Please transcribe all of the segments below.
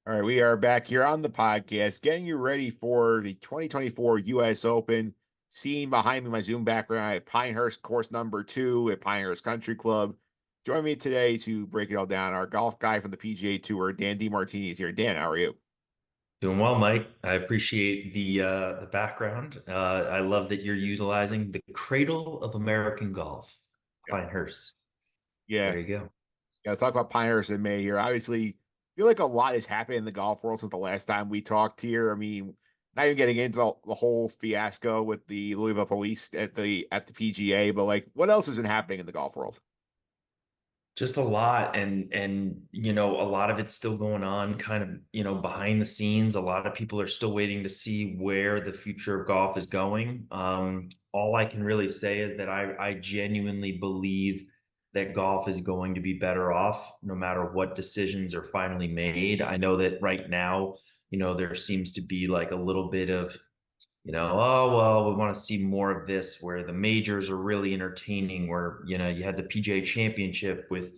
All right, we are back here on the podcast, getting you ready for the 2024 U.S. Open. Seeing behind me my Zoom background at Pinehurst, course number 2 at Pinehurst Country Club. Join me today to break it all down. Our golf guy from the PGA Tour, Dan DeMartini, is here. Dan, how are you? Doing well, Mike. I appreciate the background. I love that you're utilizing the cradle of American golf, Yeah, Pinehurst. yeah. There you go. Got to talk about Pinehurst in May here. Obviously, I feel like a lot has happened in the golf world since the last time we talked here. I mean, not even getting into the whole fiasco with the Louisville police at the PGA, but like, what else has been happening in the golf world? Just a lot, and a lot of it's still going on, kind of behind the scenes. A lot of people are still waiting to see where the future of golf is going. All I can really say is that I genuinely believe that golf is going to be better off no matter what decisions are finally made. I know that right now, there seems to be like a little bit of oh, well, we want to see more of this where the majors are really entertaining, where, you had the PGA championship with,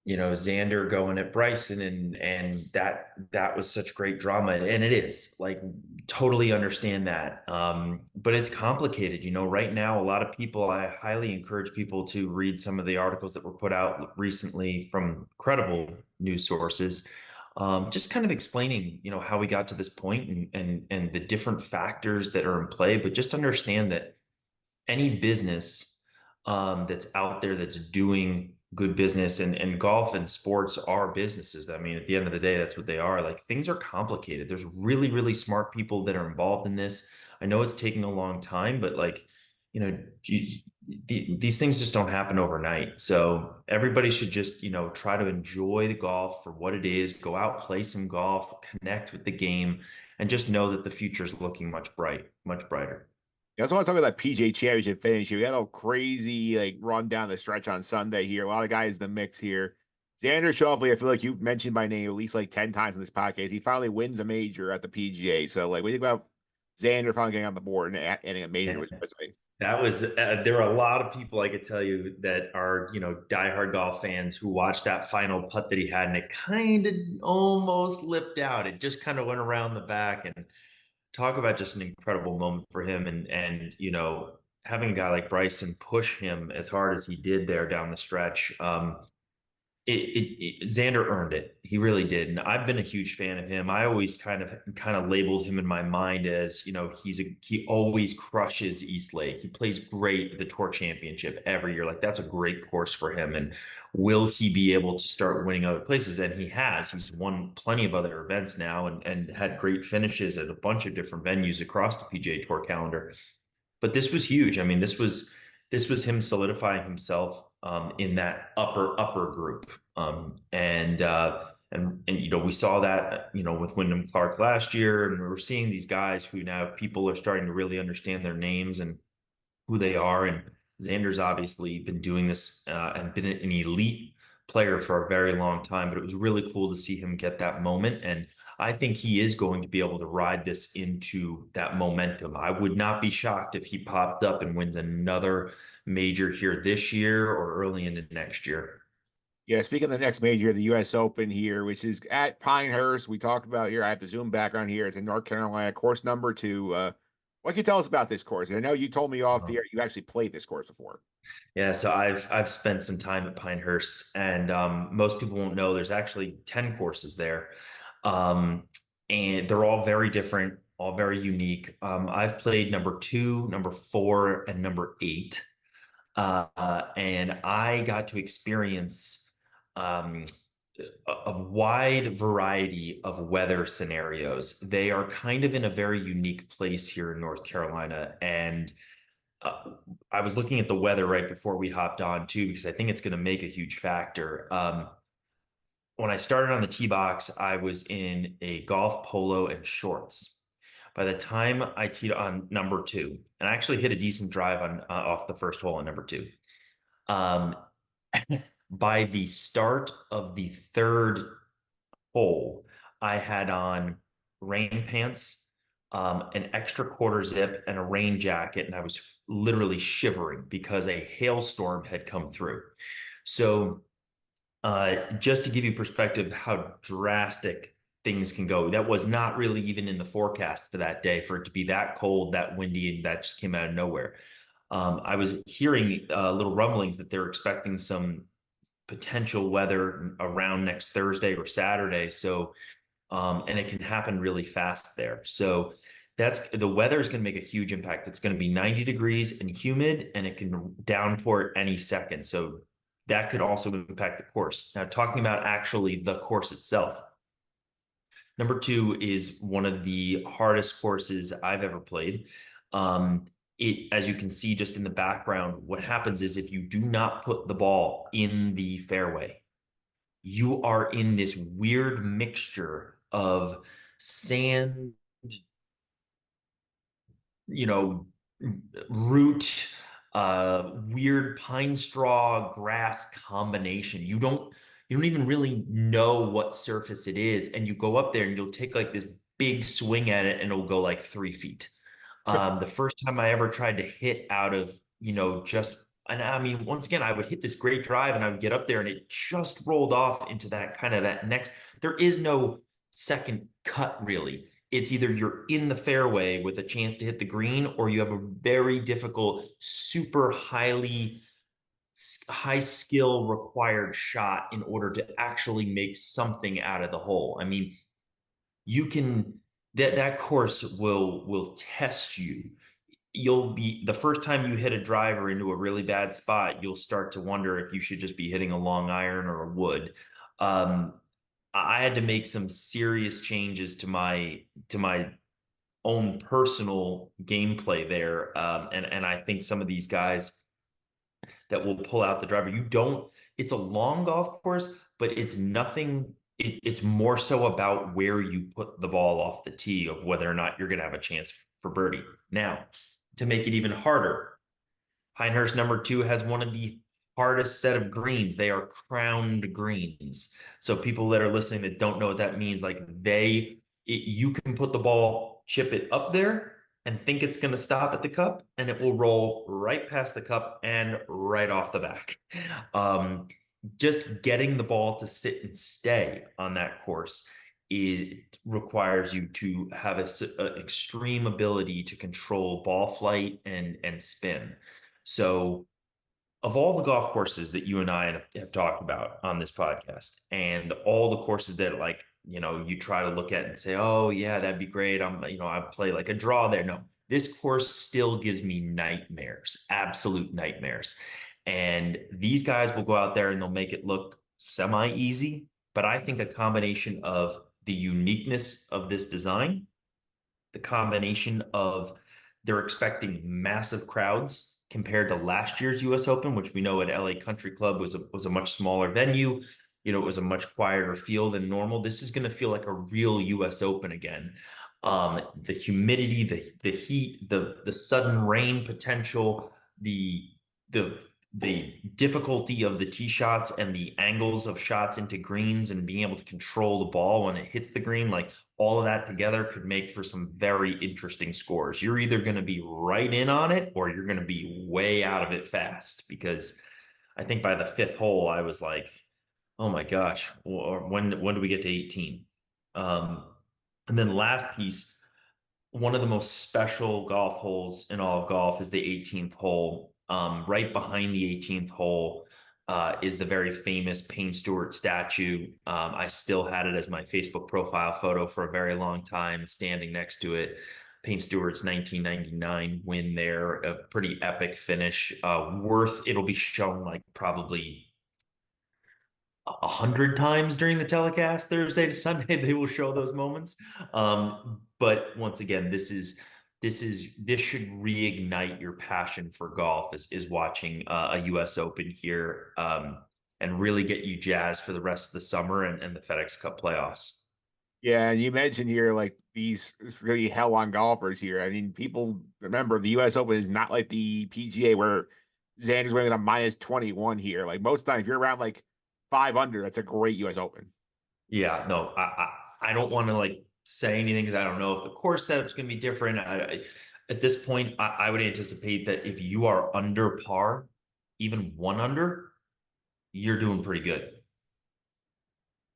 Xander going at Bryson and that was such great drama. And it is like totally understand that. But it's complicated, right now, a lot of people, I highly encourage people to read some of the articles that were put out recently from credible news sources, just kind of explaining, how we got to this point and the different factors that are in play, but just understand that any business that's out there that's doing good business and golf and sports are businesses. I mean, at the end of the day, that's what they are. Like things are complicated. There's really, really smart people that are involved in this. I know it's taking a long time, but like, these things just don't happen overnight. So everybody should just, try to enjoy the golf for what it is, go out, play some golf, connect with the game, and just know that the future is looking much brighter. Yeah, I also want to talk about that PGA Championship finish. We had a crazy like run down the stretch on Sunday here. A lot of guys in the mix here. Xander Schauffele, I feel like you've mentioned by name at least like 10 times in this podcast. He finally wins a major at the PGA. So, like, we think about Xander finally getting on the board and adding a major with resume. That was there are a lot of people I could tell you that are diehard golf fans who watched that final putt that he had, and it kind of almost lipped out. It just kind of went around the back, and talk about just an incredible moment for him, and having a guy like Bryson push him as hard as he did there down the stretch. Xander earned it. He really did, and I've been a huge fan of him. I always kind of labeled him in my mind as he always crushes East Lake. He plays great at the Tour Championship every year. Like that's a great course for him. And will he be able to start winning other places? And he has. He's won plenty of other events now and had great finishes at a bunch of different venues across the PGA Tour calendar. But this was huge. I mean, this was him solidifying himself in that upper group. And we saw that with Wyndham Clark last year, and we're seeing these guys who now people are starting to really understand their names and who they are. And Xander's obviously been doing this and been an elite player for a very long time, but it was really cool to see him get that moment. And I think he is going to be able to ride this into that momentum. I would not be shocked if he popped up and wins another major here this year or early into next year. Yeah, speaking of the next major, the U.S. Open here, which is at Pinehurst. We talked about here. I have the Zoom background here. It's in North Carolina, course number 2. What can you tell us about this course? And I know you told me off the air you actually played this course before. Yeah, so I've spent some time at Pinehurst, and most people won't know there's actually 10 courses there, um, and they're all very different, all very unique. I've played number 2, number 4, and number 8, and I got to experience um, a wide variety of weather scenarios. They are kind of in a very unique place here in North Carolina, and uh, I was looking at the weather right before we hopped on too, because I think it's going to make a huge factor. When I started on the tee box, I was in a golf polo and shorts. By the time I teed on number 2, and I actually hit a decent drive on off the first hole on number 2. Um, by the start of the third hole, I had on rain pants, an extra quarter zip, and a rain jacket, and I was literally shivering because a hailstorm had come through. So, just to give you perspective how drastic things can go. That was not really even in the forecast for that day, for it to be that cold, that windy, and that just came out of nowhere. I was hearing little rumblings that they're expecting some potential weather around next Thursday or Saturday. So, and it can happen really fast there. So the weather is going to make a huge impact. It's going to be 90 degrees and humid, and it can downpour any second. So that could also impact the course. Now, talking about actually the course itself. Number two is one of the hardest courses I've ever played. As you can see just in the background, what happens is if you do not put the ball in the fairway, you are in this weird mixture of sand, you know, root, weird pine straw grass combination. You don't even really know what surface it is. And you go up there and you'll take like this big swing at it and it'll go like 3 feet. The first time I ever tried to hit out of, and I mean, once again, I would hit this great drive and I would get up there and it just rolled off into that next, there is no second cut really. It's either you're in the fairway with a chance to hit the green, or you have a very difficult, super high skill required shot in order to actually make something out of the hole. I mean, you can that course will test you. You'll be the first time you hit a driver into a really bad spot, you'll start to wonder if you should just be hitting a long iron or a wood. Um, I had to make some serious changes to my own personal gameplay there, and I think some of these guys that will pull out the driver. You don't. It's a long golf course, but it's nothing. It's more so about where you put the ball off the tee of whether or not you're going to have a chance for birdie. Now, to make it even harder, Pinehurst number two has one of the hardest set of greens. They are crowned greens. So people that are listening that don't know what that means, like you can put the ball, chip it up there and think it's going to stop at the cup, and it will roll right past the cup and right off the back. Just getting the ball to sit and stay on that course, it requires you to have an extreme ability to control ball flight and spin. So, of all the golf courses that you and I have talked about on this podcast, and all the courses that you try to look at and say, oh yeah, that'd be great. I play like a draw there. No, this course still gives me nightmares, absolute nightmares. And these guys will go out there and they'll make it look semi easy. But I think a combination of the uniqueness of this design, the combination of they're expecting massive crowds compared to last year's US Open, which we know at LA Country Club was a much smaller venue. It was a much quieter feel than normal. This is going to feel like a real US Open again. The humidity, the heat, the sudden rain potential, the difficulty of the tee shots and the angles of shots into greens and being able to control the ball when it hits the green, like all of that together could make for some very interesting scores. You're either going to be right in on it or you're going to be way out of it fast, because I think by the fifth hole, I was like, oh my gosh, when do we get to 18? And then last piece, one of the most special golf holes in all of golf is the 18th hole. Right behind the 18th hole is the very famous Payne Stewart statue. I still had it as my Facebook profile photo for a very long time, standing next to it. Payne Stewart's 1999 win there, a pretty epic finish. It'll be shown like probably 100 times during the telecast Thursday to Sunday. They will show those moments. But once again, this should reignite your passion for golf is watching a US Open here, and really get you jazzed for the rest of the summer and the FedEx Cup playoffs. Yeah, and you mentioned here like these really hell on golfers here. I mean, people remember the US Open is not like the PGA where Xander's winning a minus 21 here. Like most times, if you're around like 5 under, that's a great US Open. Yeah, no, I don't want to like say anything because I don't know if the course setup's going to be different. At this point, I would anticipate that if you are under par, even one under, you're doing pretty good.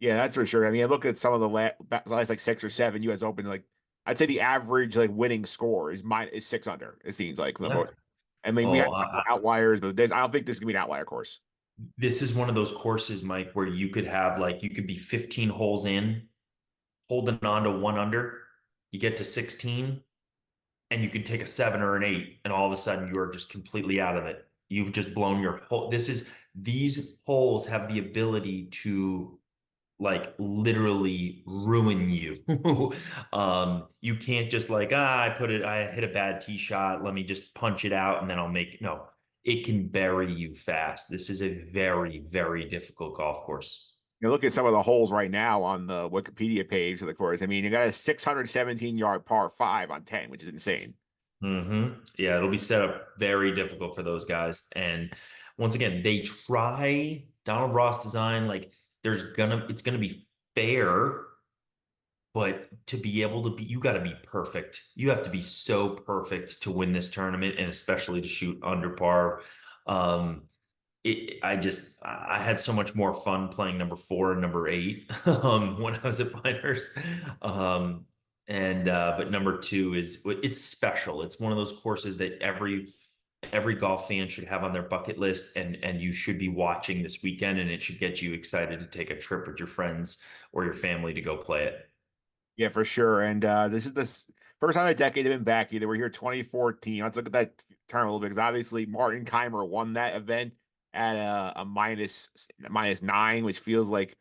Yeah, that's for sure. I mean, I look at some of the last like 6 or 7 U.S. Open. Like, I'd say the average like winning score is 6 under. It seems like for the Yeah. most. I mean, we have Oh, a couple outliers, but I don't think this is gonna be an outlier course. this is one of those courses, Mike, where you could have like you could be 15 holes in, holding on to 1 under. You get to 16, and you could take a 7 or an 8, and all of a sudden you are just completely out of it. You've just blown your whole. These holes have the ability to like literally ruin you. You can't just like, I hit a bad tee shot. Let me just punch it out and then I'll make no. It can bury you fast. This is a very, very difficult golf course. Look at some of the holes right now on the Wikipedia page of the course. I mean, you got a 617-yard par five on 10, which is insane. Yeah, it'll be set up very difficult for those guys. And once again, they try Donald Ross design, like it's gonna be fair, but to be able to be, you got to be perfect. You have to be so perfect to win this tournament, and especially to shoot under par. Um, I had so much more fun playing number 4 and number 8 when I was at Pinehurst. But number 2 it's special. It's one of those courses that every golf fan should have on their bucket list, and you should be watching this weekend, and it should get you excited to take a trip with your friends or your family to go play it. Yeah, for sure. And this is the first time in a decade they've been back. Either we're here 2014. Let's look at that term a little bit because obviously Martin Keimer won that event at a minus 9, which feels like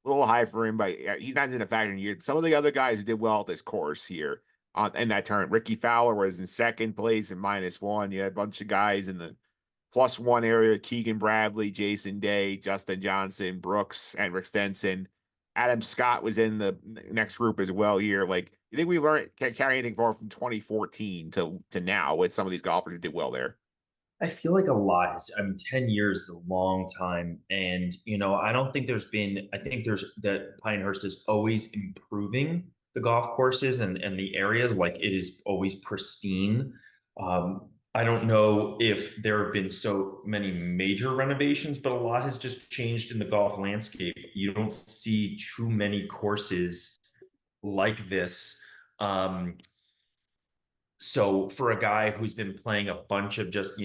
a little high for him, but he's not in a factor in year. Some of the other guys who did well at this course here on in that turn. Ricky Fowler was in second place and -1. You had a bunch of guys in the +1 area: Keegan Bradley, Jason Day, Justin Johnson, Brooks, and Rick Stenson. Adam Scott was in the next group as well here. Like, you think we learned can carry anything forward from 2014 to now with some of these golfers who did well there? I feel like a lot is, I mean, 10 years is a long time. And, I don't think I think there's that Pinehurst is always improving the golf courses and the areas. Like it is always pristine. I don't know if there have been so many major renovations, but a lot has just changed in the golf landscape. You don't see too many courses like this. So for a guy who's been playing a bunch of just,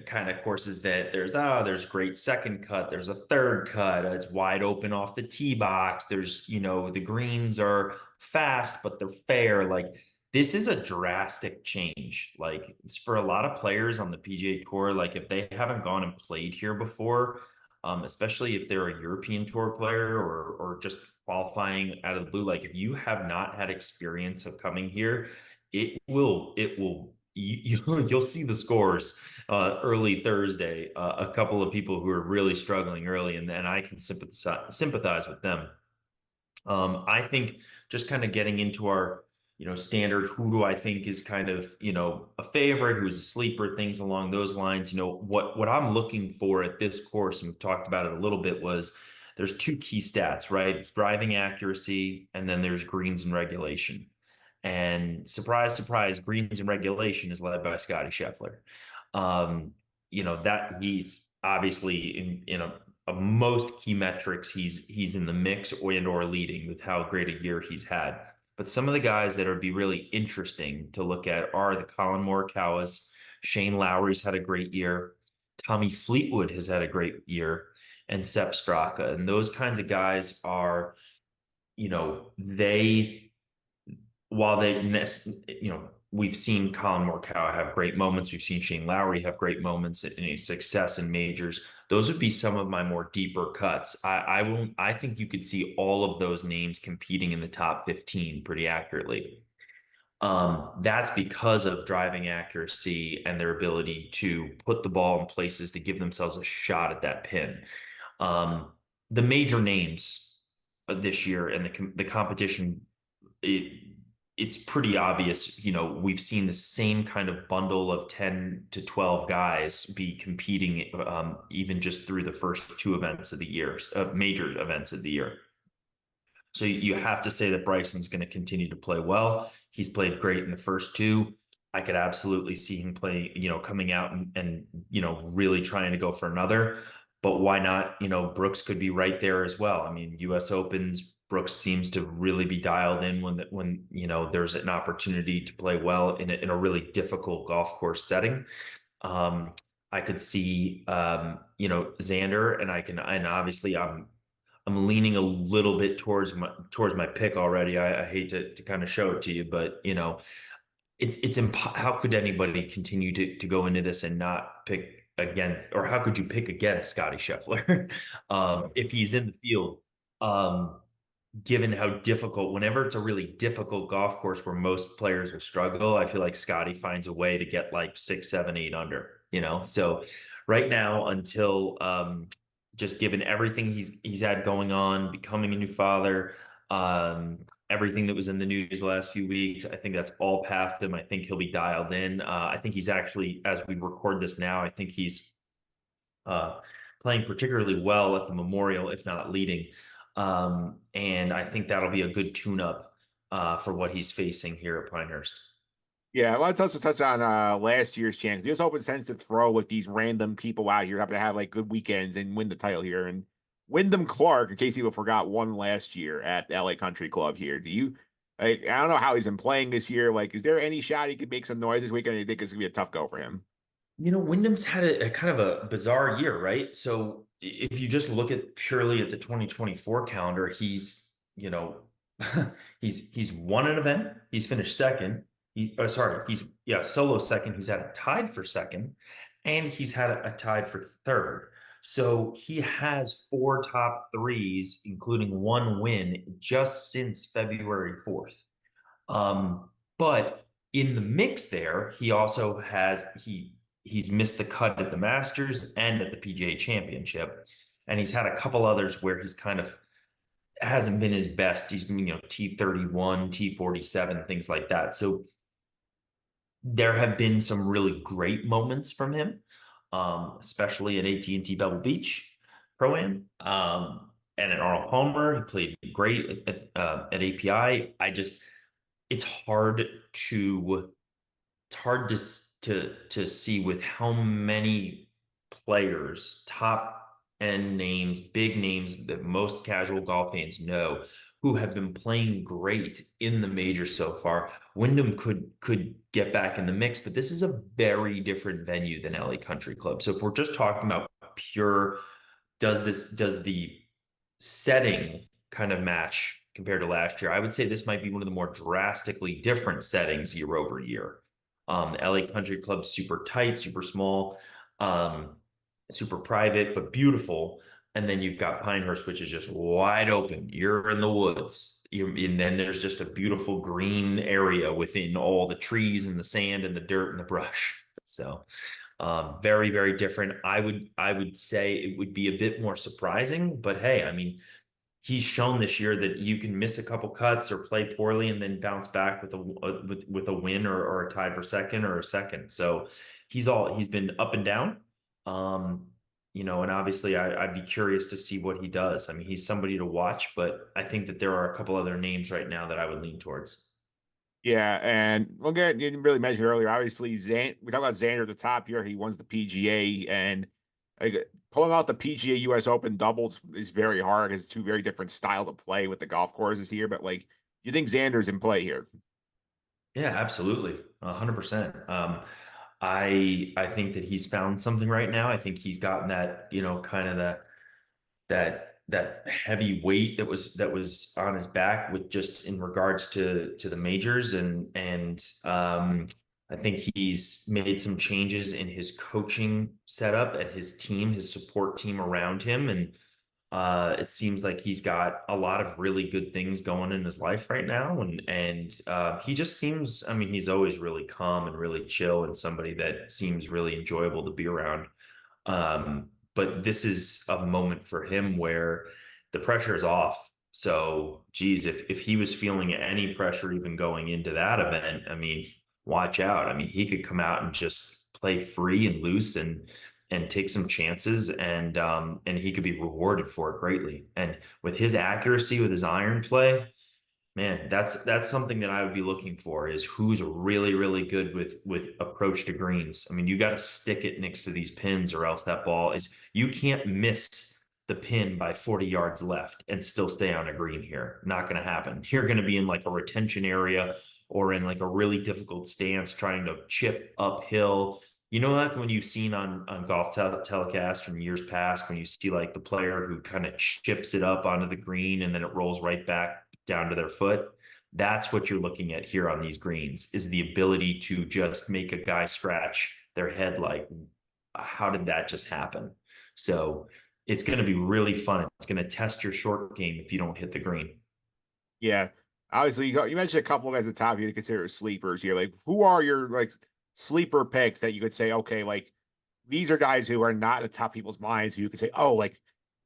kind of courses that there's great second cut, there's a third cut, it's wide open off the tee box, there's, the greens are fast, but they're fair. Like this is a drastic change. Like for a lot of players on the PGA Tour, like if they haven't gone and played here before, especially if they're a European Tour player or just qualifying out of the blue, like if you have not had experience of coming here, you'll see the scores early Thursday. A couple of people who are really struggling early, and then I can sympathize with them. I think just kind of getting into our, standard, who do I think is kind of, a favorite, who's a sleeper, things along those lines. What I'm looking for at this course, and we've talked about it a little bit, was there's two key stats, right? It's driving accuracy, and then there's greens and regulation. And surprise, surprise, greens and regulation is led by Scotty Scheffler. That he's obviously in a most key metrics, he's in the mix or leading with how great a year he's had. But some of the guys that would be really interesting to look at are the Colin Morikawas. Shane Lowry's had a great year. Tommy Fleetwood has had a great year, and Sepp Straka. And those kinds of guys are, they while we've seen Colin Morikawa have great moments, we've seen Shane Lowry have great moments in his success in majors. Those would be some of my more deeper cuts. I think you could see all of those names competing in the top 15 pretty accurately. That's because of driving accuracy and their ability to put the ball in places to give themselves a shot at that pin. Um, the major names this year and the competition, it's pretty obvious. We've seen the same kind of bundle of 10 to 12 guys be competing, even just through the first two events of the year, major events of the year. So you have to say that Bryson's going to continue to play well. He's played great in the first two. I could absolutely see him play, coming out and really trying to go for another. but why not? Brooks could be right there as well. I mean, U.S. Opens, Brooks seems to really be dialed in when there's an opportunity to play well in a really difficult golf course setting. Um, I could see Xander, and obviously I'm leaning a little bit towards my pick already. I hate to kind of show it to you, but how could anybody continue to go into this and not pick against, or how could you pick against Scotty Scheffler if he's in the field? Um, Given how difficult, whenever it's a really difficult golf course where most players will struggle, I feel like Scotty finds a way to get like 6, 7, 8 under. So right now, until just given everything he's had going on, becoming a new father, everything that was in the news the last few weeks, I think that's all past him. I think he'll be dialed in. I think he's actually, as we record this now, I think he's uh, playing particularly well at the Memorial, if not leading. And I think that'll be a good tune-up for what he's facing here at Pinehurst. Yeah, I want to touch on last year's chance. The US Open tends to throw with these random people out here, happen to have like good weekends and win the title here. And Wyndham Clark, in case people forgot, won last year at LA Country Club here. Do you like I don't know how he's been playing this year. Like, is there any shot he could make some noise this weekend? Or do you think it's gonna be a tough go for him? Wyndham's had a kind of a bizarre year, right? So if you just look at purely at the 2024 calendar, he's won an event, he's finished second. He's solo second. He's had a tied for second, and he's had a tied for third. So he has 4 top 3s, including 1 win just since February 4th. But in the mix there, he also he's missed the cut at the Masters and at the PGA Championship, and he's had a couple others where he's kind of hasn't been his best. He's been, T31, T47, things like that. So there have been some really great moments from him, especially at AT&T Pebble Beach Pro-Am, and at Arnold Palmer. He played great at API. It's hard to see with how many players, top end names, big names that most casual golf fans know, who have been playing great in the majors so far. Wyndham could get back in the mix, but this is a very different venue than LA Country Club. So if we're just talking about pure, does the setting kind of match compared to last year? I would say this might be one of the more drastically different settings year over year. LA Country Club, super tight, super small, super private, but beautiful. And then you've got Pinehurst, which is just wide open. You're in the woods. And then there's just a beautiful green area within all the trees and the sand and the dirt and the brush. So very, very different. I would say it would be a bit more surprising, but hey, I mean, he's shown this year that you can miss a couple cuts or play poorly and then bounce back with a win or a tie for second or a second. So he's been up and down. And obviously I'd be curious to see what he does. I mean, he's somebody to watch, but I think that there are a couple other names right now that I would lean towards. Yeah, and we'll get you didn't really mention earlier. Obviously, we talk about Xander at the top here. He wins the PGA, and like, pulling out the PGA US Open doubles is very hard. It's two very different styles of play with the golf courses here. But like, you think Xander's in play here? Yeah, absolutely. 100%. I think that he's found something right now. I think he's gotten that, kind of that heavy weight that was on his back with just in regards to the majors, and I think he's made some changes in his coaching setup and his team, his support team around him, and it seems like he's got a lot of really good things going in his life right now, and he just seems. I mean, he's always really calm and really chill, and somebody that seems really enjoyable to be around. But this is a moment for him where the pressure is off. So, geez, if he was feeling any pressure even going into that event, I mean, watch out. I mean, he could come out and just play free and loose and take some chances, and he could be rewarded for it greatly. And with his accuracy, with his iron play, Man, that's something that I would be looking for is who's really, really good with approach to greens. I mean, you got to stick it next to these pins or else that ball is you can't miss the pin by 40 yards left and still stay on a green here. Not going to happen. You're going to be in like a retention area or in like a really difficult stance trying to chip uphill. You know, like when you've seen on golf telecast from years past, when you see like the player who kind of chips it up onto the green and then it rolls right back down to their foot. That's what you're looking at here on these greens is the ability to just make a guy scratch their head like, how did that just happen? So it's going to be really fun. It's going to test your short game if you don't hit the green. Yeah. Obviously, you mentioned a couple of guys at the top you consider sleepers here. Like, who are your like sleeper picks that you could say, okay, like these are guys who are not at top people's minds who you could say, oh, like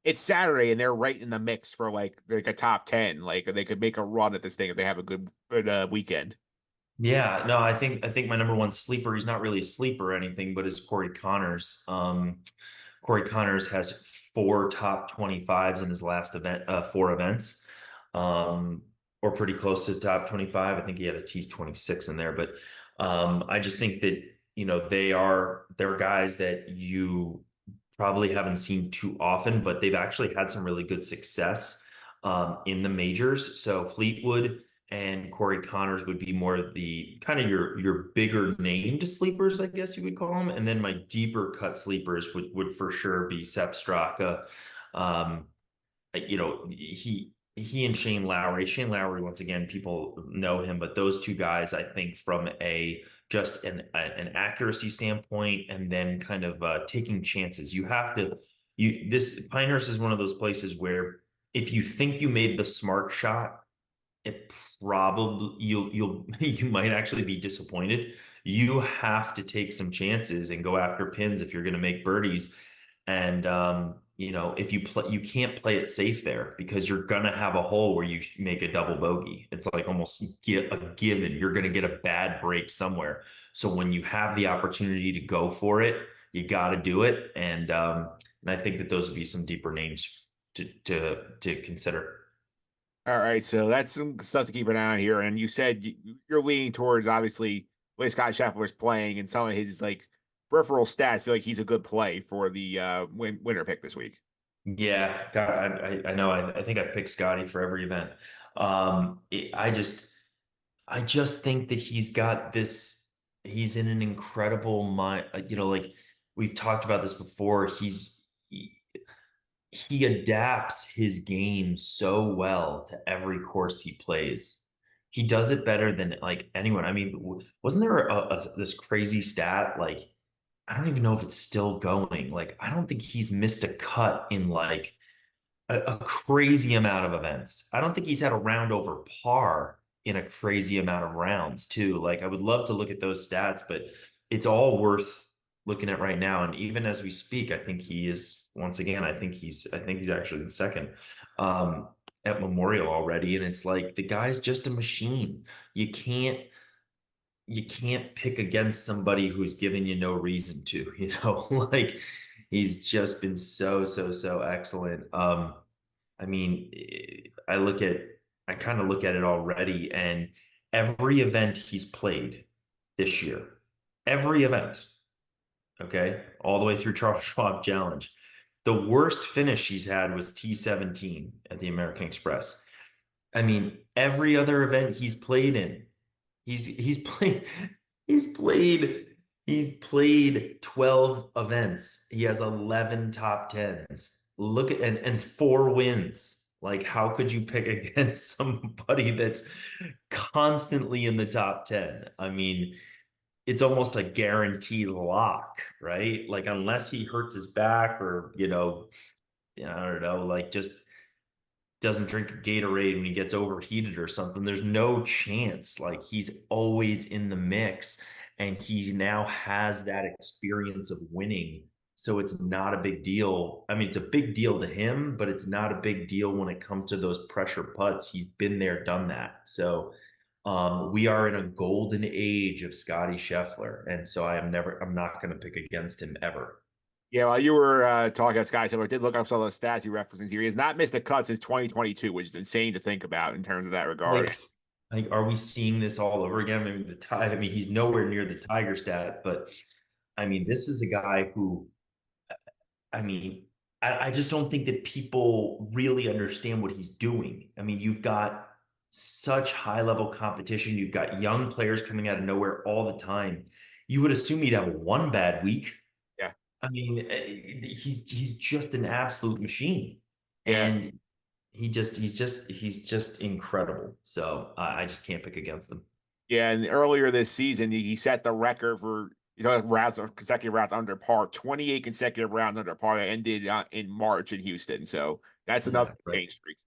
it's Saturday and they're right in the mix for like a top 10. Like they could make a run at this thing if they have a good weekend. Yeah, no, I think my number one sleeper, he's not really a sleeper or anything, but is Corey Connors. Corey Connors has four top 25s in his last event, four events, or pretty close to top 25. I think he had a T's 26 in there, but I just think that, they're guys that you probably haven't seen too often, but they've actually had some really good success in the majors. So Fleetwood and Corey Connors would be more of the kind of your bigger named sleepers, I guess you would call them. And then my deeper cut sleepers would for sure be Sepp Straka. Um, he and Shane Lowry. Shane Lowry, once again, people know him, but those two guys, I think, from a just an accuracy standpoint, and then kind of taking chances. You have to. This Pinehurst is one of those places where if you think you made the smart shot, it probably you'll you might actually be disappointed. You have to take some chances and go after pins if you're going to make birdies. And if you play, you can't play it safe there because you're gonna have a hole where you make a double bogey. It's like almost get a given. You're gonna get a bad break somewhere. So when you have the opportunity to go for it, you got to do it. And I think that those would be some deeper names to consider. All right, so that's some stuff to keep an eye on here. And you said you're leaning towards obviously the way Scott Scheffler's playing and some of his like peripheral stats feel like he's a good play for the winner pick this week. Yeah, God, I know. I think I've picked Scotty for every event. I just think that he's got this. He's in an incredible mind. Like we've talked about this before. He adapts his game so well to every course he plays. He does it better than like anyone. I mean, wasn't there this crazy stat like? I don't even know if it's still going. Like, I don't think he's missed a cut in like a crazy amount of events. I don't think he's had a round over par in a crazy amount of rounds, too. Like, I would love to look at those stats, but it's all worth looking at right now. And even as we speak, I think he is once again, I think he's actually in second at Memorial already. And it's like the guy's just a machine. You can't you can't pick against somebody who's given you no reason to, like he's just been so excellent. I mean, I kind of look at it already, and every event he's played this year, every event, okay, all the way through Charles Schwab Challenge, the worst finish he's had was T17 at the American Express. I mean, every other event he's played in, he's played he's played 12 events. He has 11 top tens. Look at and four wins. Like, how could you pick against somebody that's constantly in the top 10? I mean, it's almost a guaranteed lock, right? Like, unless he hurts his back or, I don't know, like just doesn't drink Gatorade when he gets overheated or something, there's no chance. Like he's always in the mix and he now has that experience of winning. So it's not a big deal. I mean, it's a big deal to him, but it's not a big deal when it comes to those pressure putts. He's been there, done that. So we are in a golden age of Scotty Scheffler. And so I'm not going to pick against him ever. Yeah, while you were talking about Sky Silver, I did look up some of the stats you referenced here. He has not missed a cut since 2022, which is insane to think about in terms of that regard. Like, are we seeing this all over again? I mean, I mean, he's nowhere near the Tiger stat, but I mean, this is a guy who, I mean, I just don't think that people really understand what he's doing. I mean, you've got such high level competition. You've got young players coming out of nowhere all the time. You would assume he'd have one bad week. Yeah. I mean, he's just an absolute machine, Yeah. and he's just incredible. So I just can't pick against him. Yeah, and earlier this season, he set the record for rounds of consecutive rounds under par, 28 consecutive rounds under par that ended in March in Houston. So that's another Yeah, right. insane streak.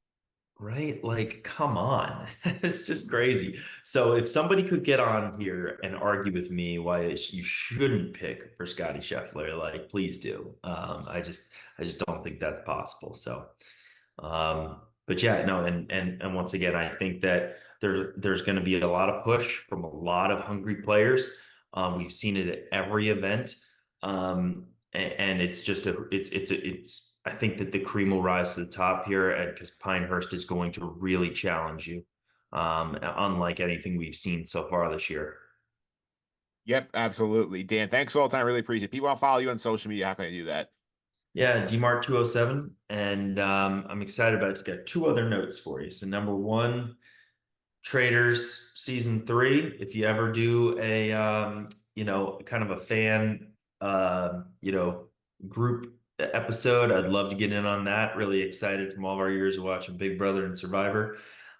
Right? Like, come on. It's just crazy. So if somebody could get on here and argue with me why you shouldn't pick for Scotty Scheffler, like, please do. I just don't think that's possible. So, but yeah, no, and once again, I think that there's going to be a lot of push from a lot of hungry players. We've seen it at every event, and it's just it's. I think that the cream will rise to the top here, and because Pinehurst is going to really challenge you, unlike anything we've seen so far this year. Yep, absolutely. Dan, thanks all the time. Really appreciate it. People want to follow you on social media. How can I do that? Yeah, DMart 207, and I'm excited about it. Got two other notes for you. So number one, Traders season 3. If you ever do a kind of a fan group episode, I'd love to get in on that. Really excited from all of our years of watching Big Brother and Survivor.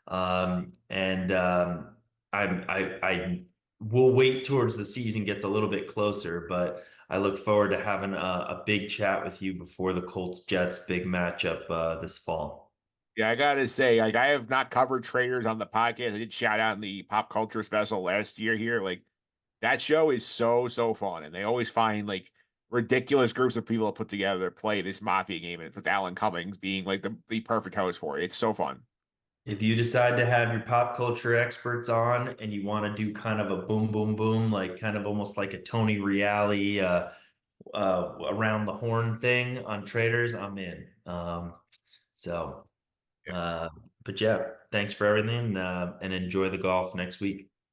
And I will wait towards the season gets a little bit closer, but I look forward to having a big chat with you before the Colts Jets big matchup this fall. Yeah, I gotta say, like I have not covered traders on the podcast. I did shout out in the pop culture special last year here. Like that show is so fun, and they always find like ridiculous groups of people to put together to play this mafia game, and with Alan Cummings being like the perfect host for it. It's so fun. If you decide to have your pop culture experts on and you want to do kind of a boom, boom, boom, like kind of almost like a Tony Reale around the horn thing on traders, I'm in. So, Yeah. uh, but yeah, thanks for everything and enjoy the golf next week.